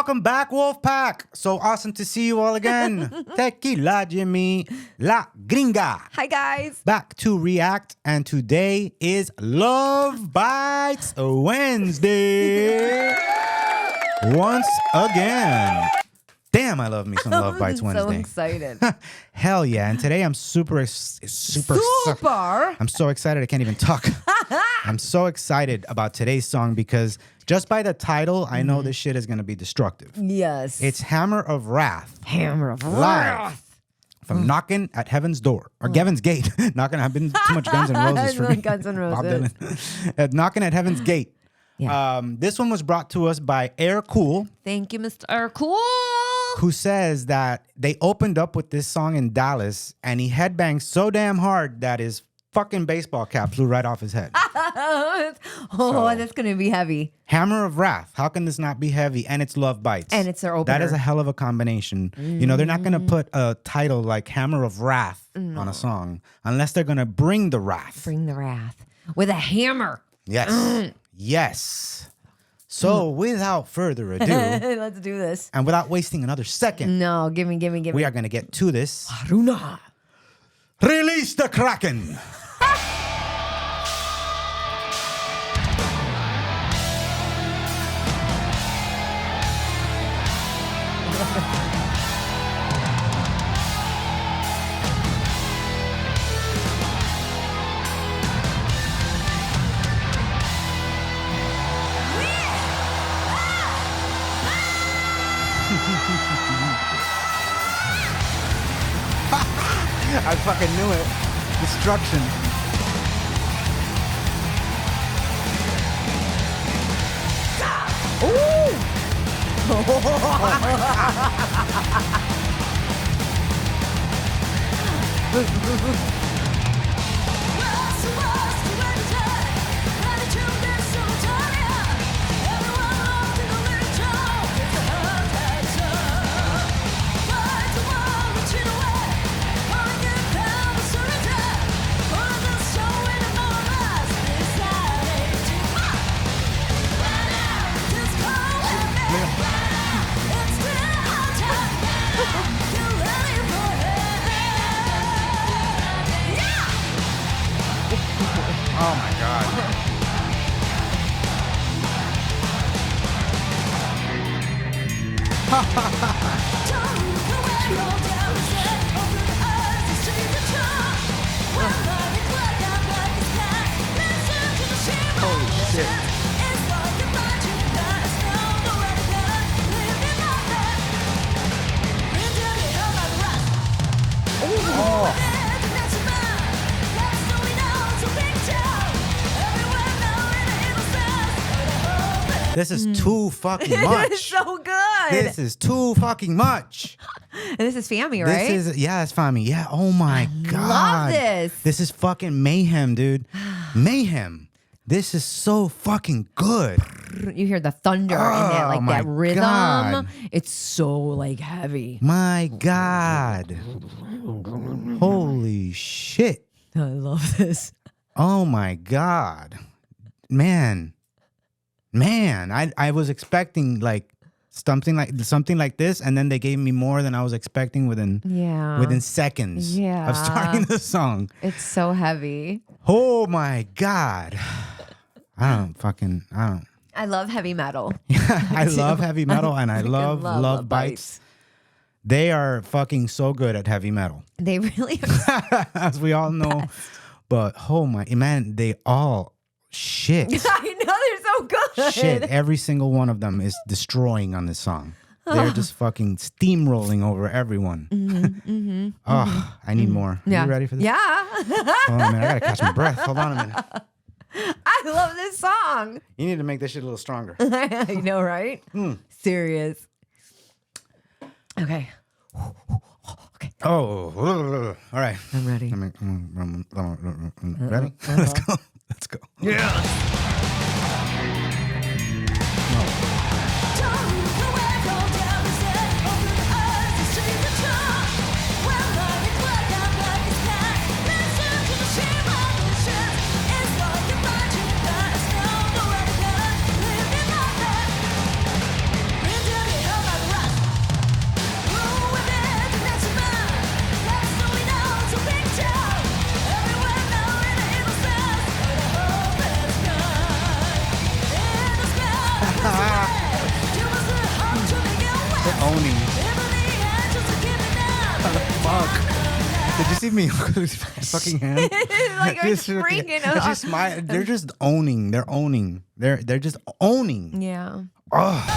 Welcome back, Wolfpack. So awesome to see you all again. Tequila Jimmy, La Gringa. Hi, guys. Back to react, and today is Lovebites Wednesday. Once again. Damn, I love me some Lovebites Wednesday. I'm so excited. Hell yeah. And today I'm super. Super. I'm so excited I can't even talk. I'm so excited about today's song because just by the title, I know this shit is going to be destructive. Yes. It's Hammer of Wrath. Hammer of Live Wrath. from Knocking at Heaven's Door. Or Kevin's Gate. Knocking, I've been too much Guns N' Roses for me. Guns N' Bob Roses. Dylan. Knocking at Heaven's Gate. Yeah. This one was brought to us by Air Cool, Thank you, Mr. Cool. who says that they opened up with this song in Dallas and he headbanged so damn hard that his fucking baseball cap flew right off his head. That's going to be heavy. Hammer of Wrath. How can this not be heavy? And it's Lovebites. And it's their opener. That is a hell of a combination. You know, they're not going to put a title like Hammer of Wrath on a song unless they're going to bring the wrath. Bring the wrath with a hammer. Yes. Yes. So without further ado, Let's do this. and without wasting another second, No, give me. we are going to get to this. Haruna. Release the Kraken. I fucking knew it. Destruction. Oh my God. Holy shit. This is too fucking much. It's so good. This is too fucking much. And this is Fami, right? This is, yeah, it's Fami. Yeah, oh my God. love this. This is fucking mayhem, dude. Mayhem. This is so fucking good. You hear the thunder in that, like my that rhythm. God. It's so like heavy. My God. Holy shit. I love this. Oh my God. Man, I was expecting like something like this, and then they gave me more than I was expecting within seconds of starting the song. It's so heavy. Oh my God. I love heavy metal. I love heavy metal and I love love Lovebites. They are fucking so good at heavy metal. They really are. As we all know. But oh my, man, they all shit. I know, they're so good. Shit, every single one of them is destroying on this song. They're just fucking steamrolling over everyone. I need more. Yeah. You ready for this? Yeah. Oh man, I gotta catch my breath. Hold on a minute. I love this song. You need to make this shit a little stronger. I know, right? Serious. Okay. Okay. Oh, all right. I'm ready. Ready? Let's go. Let's go. Yeah. see Miyako's fucking hand? Like I'm freaking out. Just they're just owning. They're owning. They're just owning. Yeah. Oh.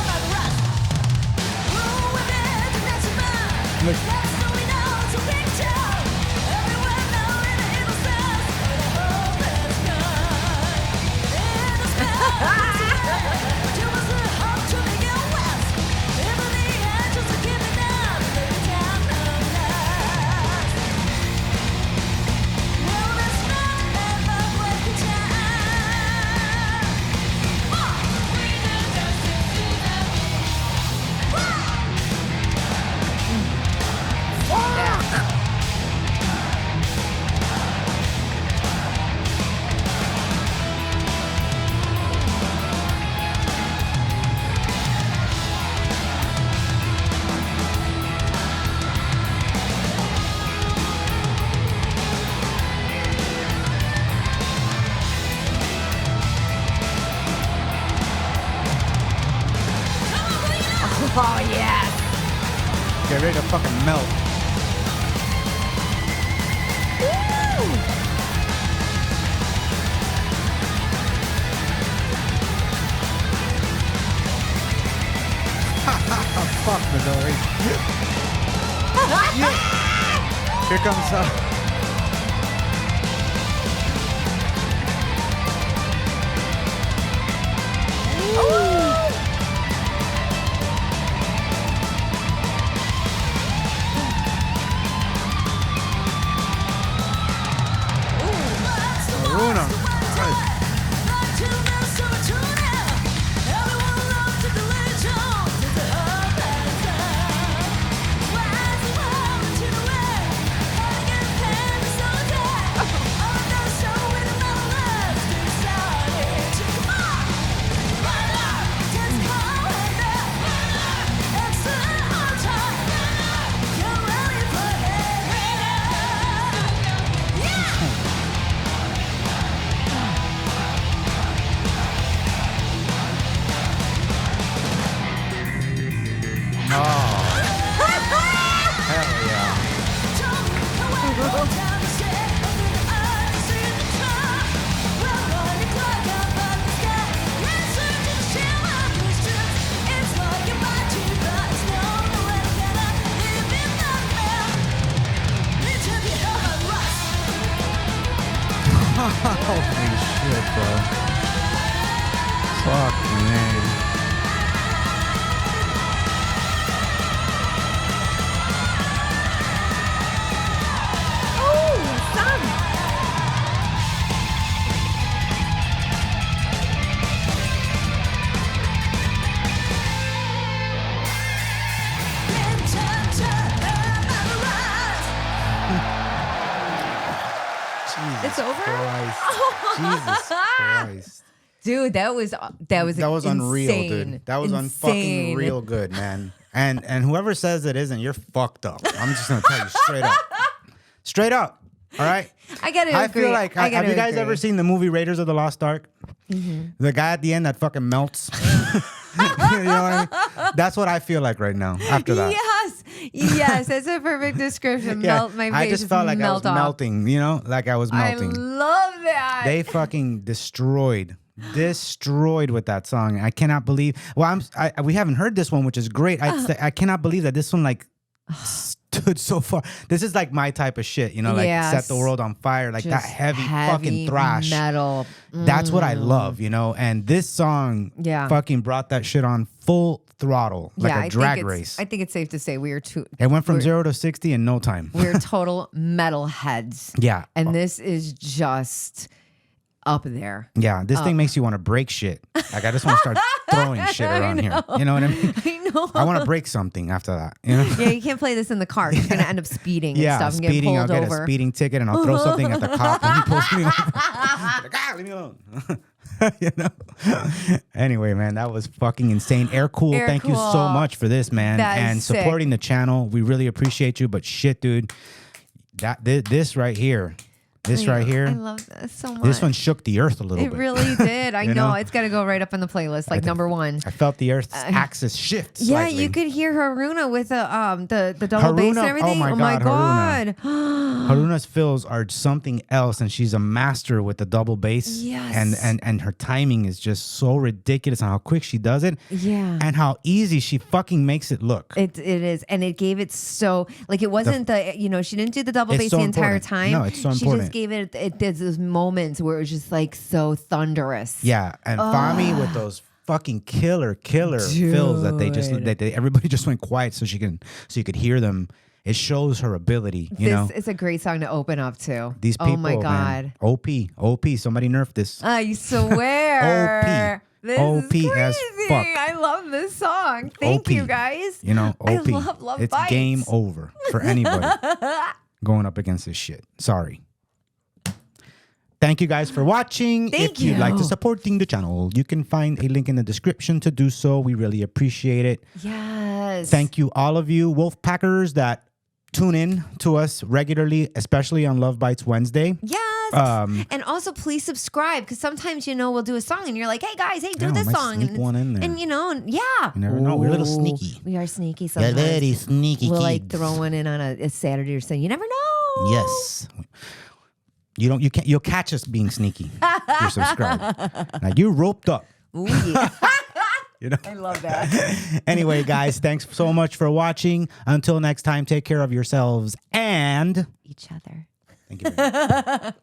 Look. Oh, yes. Get ready to fucking melt. Woo! Fuck Midori. Yeah. Here comes Haruna. Holy shit, bro. Fuck, man. Oh, son. It's over? Christ. Jesus Christ. Dude, that was unreal, insane. dude. That was unfucking real good, man. And whoever says it isn't, you're fucked up. I'm just gonna tell you straight up. Straight up. All right? I gotta agree. I feel like have you guys ever seen the movie Raiders of the Lost Ark? Mm-hmm. The guy at the end that fucking melts. You know what I mean? That's what I feel like right now after that. Yes, that's a perfect description. Yeah, Melt my face. I just felt like I was melting, you know? Like I was melting. I love that. They fucking destroyed with that song. I cannot believe. Well, we haven't heard this one, which is great. I cannot believe that this one like stood so far. This is like my type of shit, you know, like set the world on fire, like just that heavy fucking thrash metal. That's what I love, you know. And this song, fucking brought that shit on full throttle, like a drag race. I think it's safe to say we are too. It went from 0 to 60 in no time. We're total metal heads. Yeah, and this is just up there. Yeah, this thing makes you want to break shit. Like I just want to start throwing shit around here. You know what I mean? I know. I want to break something after that. You know? Yeah, you can't play this in the car. You're gonna end up speeding and stuff. And speeding. I'll get a speeding ticket and I'll throw something at the cop when he pulls me over. Like, leave me alone. You know. Anyway, man, that was fucking insane. Air Cool, thank you so much for this, man, and supporting the channel. We really appreciate you. But shit, dude, this right here. This right here. I love this so much. This one shook the earth a little It bit. really did. I know. It's got to go right up in the playlist, like number one. I felt the earth's axis shift Yeah, slightly. you could hear Haruna with the double bass and Haruna, everything. oh my God. Haruna's fills are something else, and she's a master with the double bass. Yes. And her timing is just so ridiculous on how quick she does it. Yeah. And how easy she fucking makes it look. It is. And it gave it so, like, it wasn't she didn't do the double bass so the entire important. time. No, it's so She important. just gave it those moments where it was just like so thunderous. Yeah, and Fami with those fucking killer fills that everybody just went quiet so you could hear them. It shows her ability, you know. This is a great song to open up to. These people, oh my man. God. OP, somebody nerf this. I swear. OP. This OP is as crazy. fuck. I love this song. Thank OP. you, guys. You know, OP. I love Lovebites. It's game over for anybody going up against this shit. Sorry. Thank you guys for watching. Thank if you'd like to you. supporting the channel, you can find a link in the description to do so. We really appreciate it. Yes. Thank you, all of you Wolfpackers that tune in to us regularly, especially on Lovebites Wednesday. Yes. And also, please subscribe, because sometimes, we'll do a song and you're like, hey, guys, do this song. Sneak one in there. And, yeah. You never know. We're a little sneaky. We are sneaky sometimes. You're very sneaky We'll, kids. throw one in on a Saturday or something. You never know. Yes. You'll catch us being sneaky. If you're subscribed. Like, you roped up. Ooh, yeah. I love that. Anyway, guys, thanks so much for watching. Until next time, take care of yourselves and Each other. thank you very much.